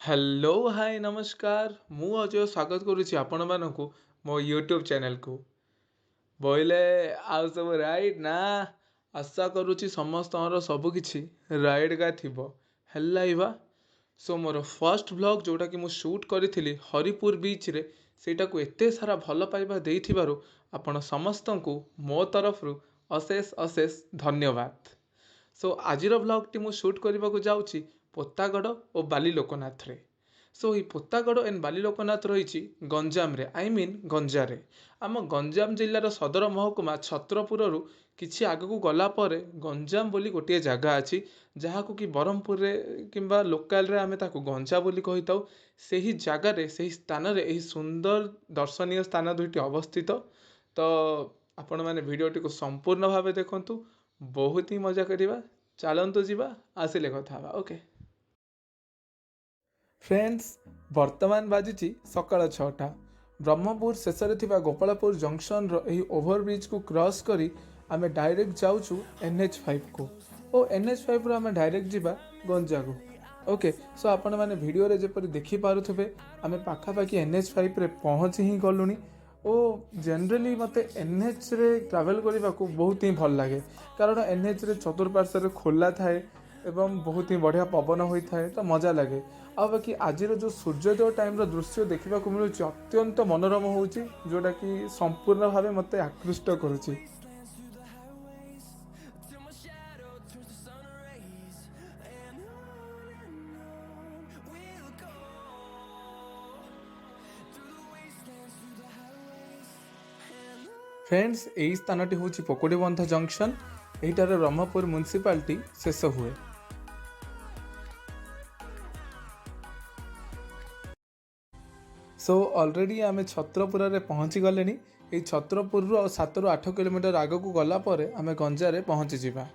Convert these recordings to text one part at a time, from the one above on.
Hello hi नमस्कार ମୁଁ ଅଜୟ ସ୍ୱାଗତ କରୁଛି ଆପଣମାନଙ୍କୁ ମୋ ୟୁଟ୍ୟୁବ୍ ଚ୍ୟାନେଲକୁ। ବୋଇଲେ ଆଉ ସବୁ ରାଇଟ୍ ନା ଆଶା କରୁଛି ସମସ୍ତଙ୍କର ସବୁକିଛି ରାଇଟ୍ ଏକା ଥିବ ହେଲା ଇଭା। ସୋ ମୋର ଫର୍ଷ୍ଟ ଭ୍ଲଗ୍ ଯେଉଁଟାକି ମୁଁ ସୁଟ୍ କରିଥିଲି ହରିପୁର ବିଚ୍ରେ ସେଇଟାକୁ ଏତେ ସାରା ଭଲ ପାଇବା ଦେଇଥିବାରୁ ଆପଣ ସମସ୍ତଙ୍କୁ ମୋ ତରଫରୁ ଅଶେଷ ଅଶେଷ ଧନ୍ୟବାଦ। ସୋ ଆଜିର ଭ୍ଲଗ୍ଟି ମୁଁ ସୁଟ୍ କରିବାକୁ ଯାଉଛି ପୋତାଗଡ଼ ଓ ବାଲିଲୋକନାଥରେ। ସୋ ଏହି ପୋତାଗଡ଼ ଏଣ୍ଡ ବାଲିଲୋକନାଥ ରହିଛି ଗଞ୍ଜାମରେ ଗଞ୍ଜାରେ। ଆମ ଗଞ୍ଜାମ ଜିଲ୍ଲାର ସଦର ମହକୁମା ଛତ୍ରପୁରରୁ କିଛି ଆଗକୁ ଗଲା ପରେ ଗଞ୍ଜାମ ବୋଲି ଗୋଟିଏ ଜାଗା ଅଛି, ଯାହାକୁ କି ବ୍ରହ୍ମପୁରରେ କିମ୍ବା ଲୋକାଲରେ ଆମେ ତାକୁ ଗଞ୍ଜା ବୋଲି କହିଥାଉ। ସେହି ଜାଗାରେ ସେହି ସ୍ଥାନରେ ଏହି ସୁନ୍ଦର ଦର୍ଶନୀୟ ସ୍ଥାନ ଦୁଇଟି ଅବସ୍ଥିତ। ତ ଆପଣମାନେ ଭିଡ଼ିଓଟିକୁ ସମ୍ପୂର୍ଣ୍ଣ ଭାବେ ଦେଖନ୍ତୁ, ବହୁତ ହିଁ ମଜା କରିବା। ଚାଲନ୍ତୁ ଯିବା, ଆସିଲେ କଥା ହେବା। ଓକେ ଫ୍ରେଣ୍ଡସ୍, ବର୍ତ୍ତମାନ ବାଜିଛି ସକାଳ 6ଟା। ବ୍ରହ୍ମପୁର ଶେଷରେ ଥିବା ଗୋପାଳପୁର ଜଙ୍କସନ୍ର ଏହି ଓଭରବ୍ରିଜ୍କୁ କ୍ରସ୍ କରି ଆମେ ଡାଇରେକ୍ଟ ଯାଉଛୁ NH5କୁ ଓ NH5ରୁ ଆମେ ଡାଇରେକ୍ଟ ଯିବା ଗଞ୍ଜାକୁ। ଓକେ, ସୋ ଆପଣମାନେ ଭିଡ଼ିଓରେ ଯେପରି ଦେଖିପାରୁଥିବେ ଆମେ ପାଖାପାଖି NH5ରେ ପହଞ୍ଚି ହିଁ ଗଲୁଣି ଓ ଜେନେରାଲି ମୋତେ NHରେ ଟ୍ରାଭେଲ୍ କରିବାକୁ ବହୁତ ହିଁ ଭଲ ଲାଗେ, କାରଣ NHରେ ଚତୁଃପାର୍ଶ୍ୱରେ ଖୋଲା ଥାଏ ଏବଂ ବହୁତ ହିଁ ବଢ଼ିଆ ପବନ ହୋଇଥାଏ, ତ ମଜା ଲାଗେ। ଆଉ ବାକି ଆଜିର ଯେଉଁ ସୂର୍ଯ୍ୟୋଦୟ ଟାଇମ୍ର ଦୃଶ୍ୟ ଦେଖିବାକୁ ମିଳୁଛି ଅତ୍ୟନ୍ତ ମନୋରମ ହେଉଛି, ଯେଉଁଟାକି ସମ୍ପୂର୍ଣ୍ଣ ଭାବେ ମୋତେ ଆକୃଷ୍ଟ କରୁଛି। ଫ୍ରେଣ୍ଡସ୍, ଏହି ସ୍ଥାନଟି ହେଉଛି ପୋକୁଡ଼ିବନ୍ଧ ଜଙ୍କସନ୍। ଏହିଠାରେ ବ୍ରହ୍ମପୁର ମ୍ୟୁନିସିପାଲିଟି ଶେଷ ହୁଏ। ସୋ ଅଲରେଡ଼ି ଆମେ ଛତ୍ରପୁରରେ ପହଞ୍ଚି ଗଲେଣି। ଏହି ଛତ୍ରପୁରରୁ ଆଉ 7ରୁ 8 କିଲୋମିଟର ଆଗକୁ ଗଲା ପରେ ଆମେ ଗଞ୍ଜାରେ ପହଞ୍ଚିଯିବା।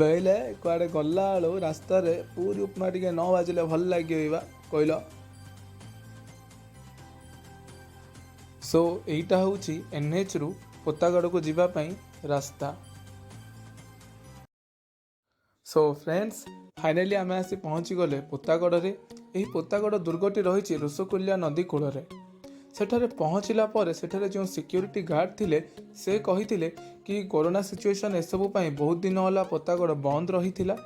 ବେଲେ କୁଆଡ଼େ ଗଲାବେଳୁ ରାସ୍ତାରେ ପୁରୀ ଉପମା ଟିକେ ନ ବାଜିଲେ ଭଲ ଲାଗିବ କହିଲ। ସୋ ଏଇଟା ହେଉଛି NHରୁ ପୋତାଗଡ଼କୁ ଯିବା ପାଇଁ ରାସ୍ତା। ସୋ ଫ୍ରେଣ୍ଡସ୍, ଫାଇନାଲି ଆମେ ଆସି ପହଞ୍ଚିଗଲେ ପୋତାଗଡ଼ରେ। ଏହି ପୋତାଗଡ଼ ଦୁର୍ଗଟି ରହିଛି ଋଷିକୂଲ୍ୟା ନଦୀ କୂଳରେ। ସେଠାରେ ପହଞ୍ଚିଲା ପରେ ସେଠାରେ ଯେଉଁ ସିକ୍ୟୁରିଟି ଗାର୍ଡ଼ ଥିଲେ ସେ କହିଥିଲେ କି କରୋନା ସିଚୁଏସନ୍ ଏସବୁ ପାଇଁ ବହୁତ ଦିନ ହେଲା ପୋତାଗଡ଼ ବନ୍ଦ ରହିଥିଲା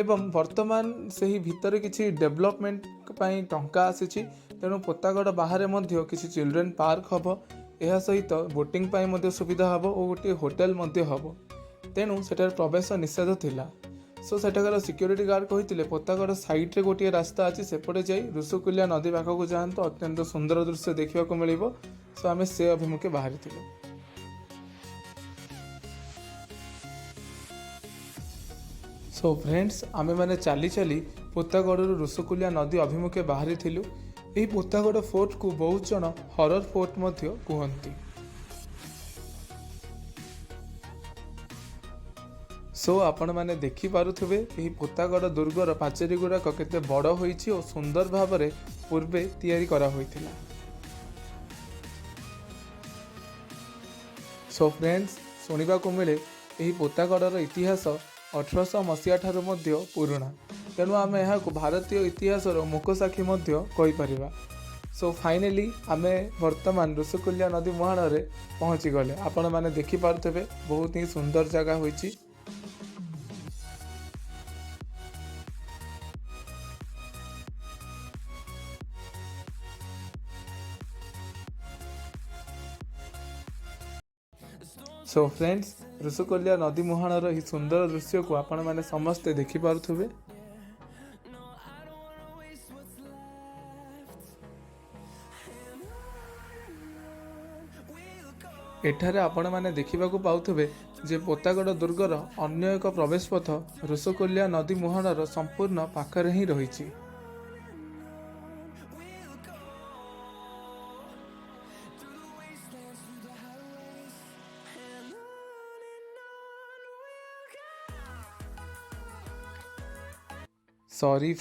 ଏବଂ ବର୍ତ୍ତମାନ ସେହି ଭିତରେ କିଛି ଡେଭଲପମେଣ୍ଟ ପାଇଁ ଟଙ୍କା ଆସିଛି, ତେଣୁ ପୋତାଗଡ଼ ବାହାରେ ମଧ୍ୟ କିଛି ଚିଲଡ୍ରେନ୍ ପାର୍କ ହେବ। ଏହା ସହିତ ବୋଟିଂ ପାଇଁ ମଧ୍ୟ ସୁବିଧା ହେବ ଓ ଗୋଟିଏ ହୋଟେଲ ମଧ୍ୟ ହେବ, ତେଣୁ ସେଠାରେ ପ୍ରବେଶ ନିଷେଧ ଥିଲା। ସୋ ସେଠାକାର ସିକ୍ୟୁରିଟି ଗାର୍ଡ଼ କହିଥିଲେ ପୋତାଗଡ଼ ସାଇଡ଼୍ରେ ଗୋଟିଏ ରାସ୍ତା ଅଛି, ସେପଟେ ଯାଇ ଋଷିକୂଲ୍ୟା ନଦୀ ପାଖକୁ ଯାଆନ୍ତୁ, ଅତ୍ୟନ୍ତ ସୁନ୍ଦର ଦୃଶ୍ୟ ଦେଖିବାକୁ ମିଳିବ। ସୋ ଆମେ ସେ ଅଭିମୁଖେ ବାହାରିଥିଲୁ। ସୋ ଫ୍ରେଣ୍ଡସ୍, ଆମେମାନେ ଚାଲି ଚାଲି ପୋତାଗଡ଼ରୁ ଋଷିକୂଲ୍ୟା ନଦୀ ଅଭିମୁଖେ ବାହାରିଥିଲୁ। ଏହି ପୋତାଗଡ଼ ଫୋର୍ଟକୁ ବହୁତ ଜଣ ହରର ଫୋର୍ଟ ମଧ୍ୟ କୁହନ୍ତି। ସୋ ଆପଣମାନେ ଦେଖିପାରୁଥିବେ ଏହି ପୋତାଗଡ଼ ଦୁର୍ଗର ପାଚେରୀ ଗୁଡ଼ାକ କେତେ ବଡ଼ ହୋଇଛି ଓ ସୁନ୍ଦର ଭାବରେ ପୂର୍ବେ ତିଆରି କରାହୋଇଥିଲା। ସୋ ଫ୍ରେଣ୍ଡସ୍, ଶୁଣିବାକୁ ମିଳେ ଏହି ପୋତାଗଡ଼ର ଇତିହାସ 1800 ମସିହା ଠାରୁ ମଧ୍ୟ ପୁରୁଣା, ତେଣୁ ଆମେ ଏହାକୁ ଭାରତୀୟ ଇତିହାସର ମୁକସାକ୍ଷୀ ମଧ୍ୟ କହିପାରିବା। ସୋ ଫାଇନାଲି ଆମେ ବର୍ତ୍ତମାନ ଋଷିକୂଲ୍ୟା ନଦୀ ମୁହାଣରେ ପହଞ୍ଚିଗଲେ। ଆପଣମାନେ ଦେଖିପାରୁଥିବେ ବହୁତ ହିଁ ସୁନ୍ଦର ଜାଗା ହୋଇଛି। ସୋ ଫ୍ରେଣ୍ଡସ୍, ଋଷିକୂଲ୍ୟା ନଦୀ ମୁହାଣର ଏହି ସୁନ୍ଦର ଦୃଶ୍ୟକୁ ଆପଣମାନେ ସମସ୍ତେ ଦେଖିପାରୁଥିବେ। ଏଠାରେ ଆପଣମାନେ ଦେଖିବାକୁ ପାଉଥିବେ ଯେ ପୋତାଗଡ଼ ଦୁର୍ଗର ଅନ୍ୟ ଏକ ପ୍ରବେଶ ପଥ ଋଷିକୂଲ୍ୟା ନଦୀ ମୁହାଣର ସମ୍ପୂର୍ଣ୍ଣ ପାଖରେ ହିଁ ରହିଛି। ସରି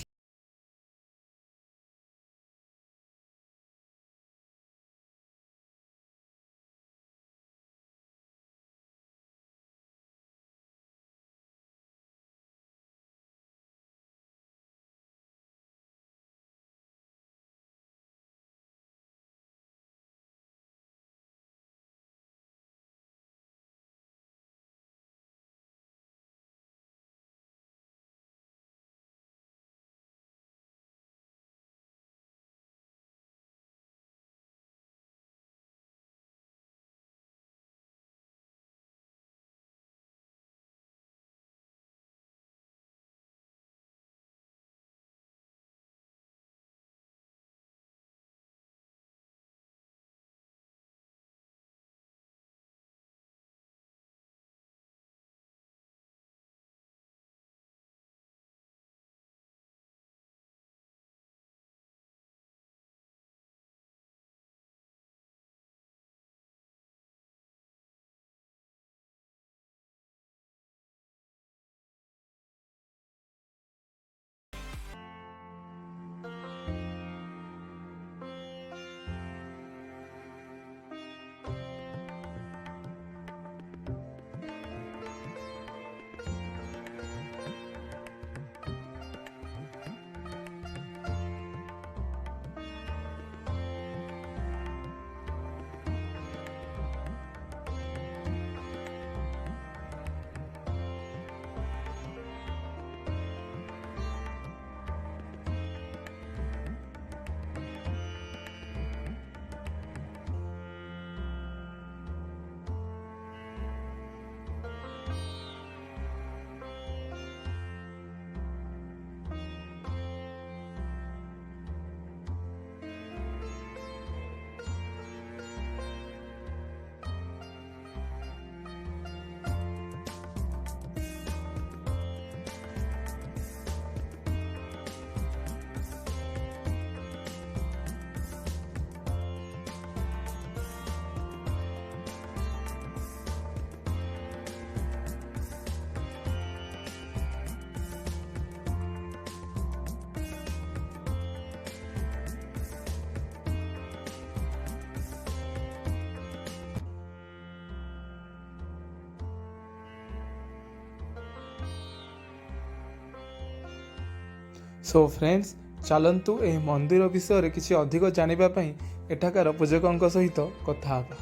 सो फ्रेंड्स, चलतु एही मंदिर विषय किसी अधिक जानिबा पई एठाकार पूजकଙ୍କ सहित कथा हेबा।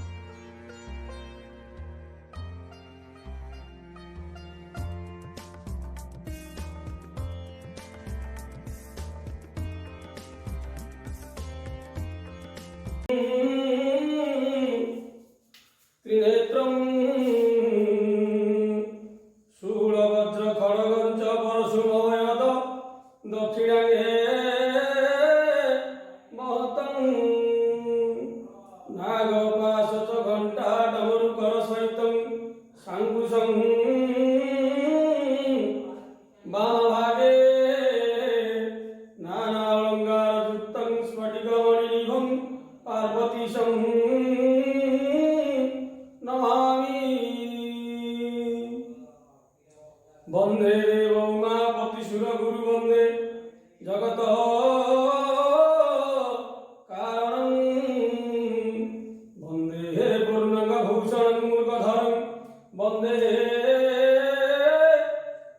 त्रिनेत्रं शूलभद्र खड्गञ्च परशुभयद दक्षिणाङ्गे महतं नागपाश च घण्टा डमरुकरसहितं साङ्कुशं वामभागे नानालङ्कारयुक्तं स्फटिकमणिनिभं पार्वतीशं नमामि। वन्दे देव उमापति सुर गुरु वन्दे जगत कारणं वन्दे पूर्णंग भूषणं मूर्खधरं वन्दे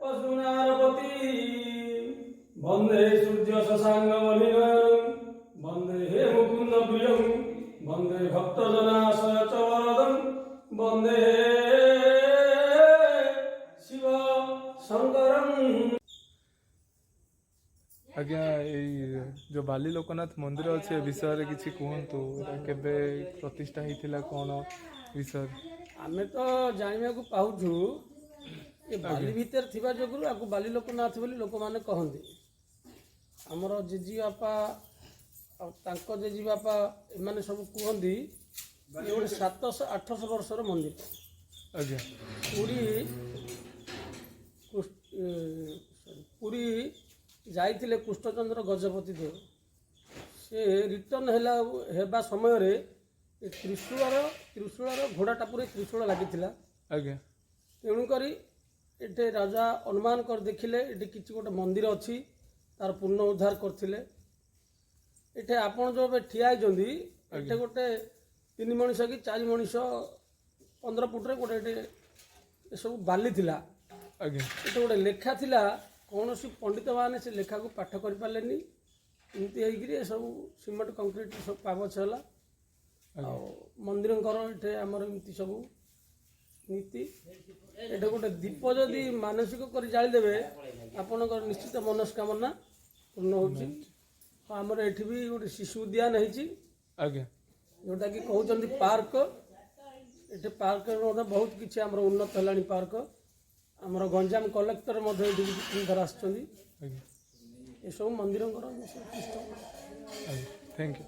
पशुनारपति वन्दे सूर्य शशाङ्क वलिनयनं वन्दे मुकुन्द प्रियं वन्दे भक्तजनाशय च वरदं वन्दे शिव शंकरं। आज्ञा जो बाली लोकनाथ मंदिर अच्छे विषय किसी कहतु केबे प्रतिष्ठा होता कौन विषय आमे तो जानिबा को पाउछु ए बाली भीतर थिबा जोगुरु आकु बाली लोकनाथ बोली लोक माने कहंदी। हमर जेजी बापा आ तांको जेजी बापा एमाने सब कहंदी ये गोटे 700-800 वर्षर मंदिर। आज्ञा पुरी जाइथिले कृष्णचंद्र गजपति देव से रिटर्न हेबा समय रे त्रिशूलर घोड़ाटा पूरे त्रिशूल लागिथिला। आज्ञा तेणु करी एटे राजा अनुमान कर देखिले एटे किछि गोटे मंदिर अछि तार पूर्ण उद्धार करथिले। एटे आपण जो ठिया होइजंदी एटे गोटे 3 मणिष कि 4 मणिष 15 फुट रे गोटे ए सब बाली थिला। आज्ञा एटे गोटे लेखा थिला कौन सी पंडित माने से लेखा को पाठ कर पारेनी एमती होगी सब सीमेंट कंक्रीट सब कागज है मंदिर ये आमर एमती सब नीति एटे गोटे दीप जदि मानसिक कर जादेवे आपण निश्चित मनस्कामना पूर्ण होमर एठी भी गोटे शिशु उद्यान है जोटा कि कहते पार्क ये पार्क बहुत किसी आम उन्नत है पार्क आमर गंजाम कलेक्टर थर आसुच्च मंदिर थैंक यू।